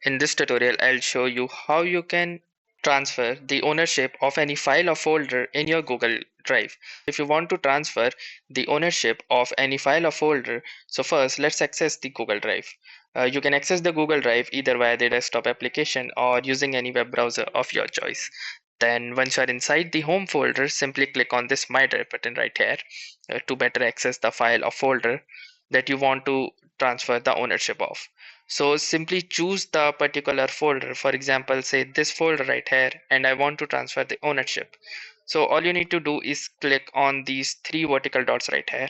In this tutorial, I'll show you how you can transfer the ownership of any file or folder in your Google Drive. If you want to transfer the ownership of any file or folder, so first let's access the Google Drive. You can access the Google Drive either via the desktop application or using any web browser of your choice. Then once you are inside the home folder, simply click on this My Drive button right here to better access the file or folder that you want to transfer the ownership of. So simply choose the particular folder, for example say this folder right here, and I want to transfer the ownership. So all you need to do is click on these three vertical dots right here,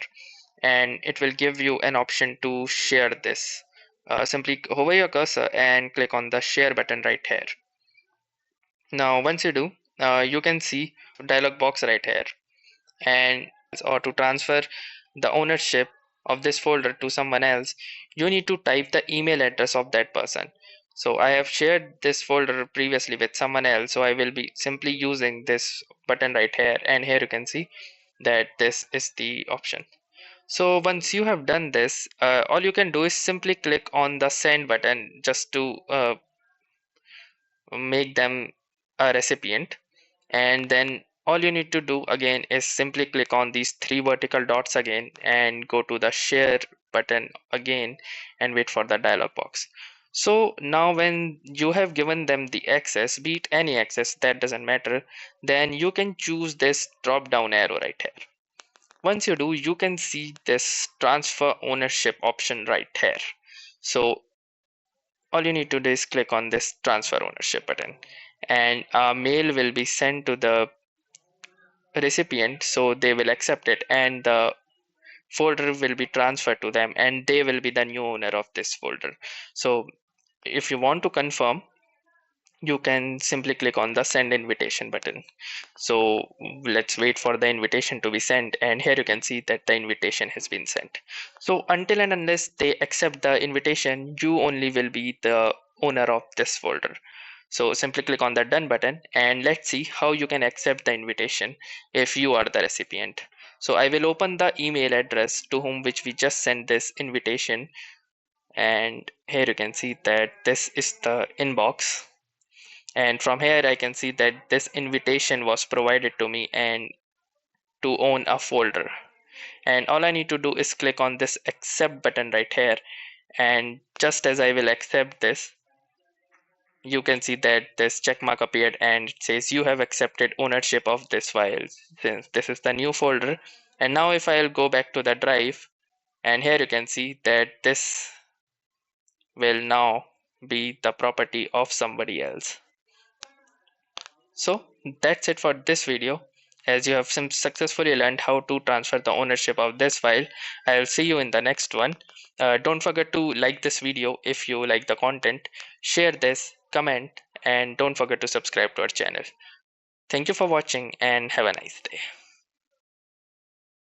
and it will give you an option to share this. Simply hover your cursor and click on the share button right here. Now once you do, you can see dialog box right here, and or to transfer the ownership of this folder to someone else, you need to type the email address of that person. So I have shared this folder previously with someone else, so I will be simply using this button right here, and here you can see that this is the option. So once you have done this, all you can do is simply click on the send button just to make them a recipient, and then all you need to do again is simply click on these three vertical dots again and go to the share button again and wait for the dialog box. So now when you have given them the access, be it any access, that doesn't matter, then you can choose this drop down arrow right here. Once you do, you can see this transfer ownership option right here. So all you need to do is click on this transfer ownership button, and a mail will be sent to the recipient, so they will accept it, and the folder will be transferred to them, and they will be the new owner of this folder. So if you want to confirm, you can simply click on the send invitation button. So let's wait for the invitation to be sent, and here you can see that the invitation has been sent. So until and unless they accept the invitation, you only will be the owner of this folder. So simply click on the done button, and let's see how you can accept the invitation if you are the recipient. So I will open the email address to whom which we just sent this invitation, and here you can see that this is the inbox, and from here I can see that this invitation was provided to me and to own a folder. And all I need to do is click on this accept button right here, and just as I will accept this, you can see that this check mark appeared and it says you have accepted ownership of this file since this is the new folder. And now if I'll go back to the drive, and here you can see that this will now be the property of somebody else. So that's it for this video. As you have successfully learned how to transfer the ownership of this file, I'll see you in the next one. Don't forget to like this video if you like the content, share this, comment, and don't forget to subscribe to our channel. Thank you for watching and have a nice day.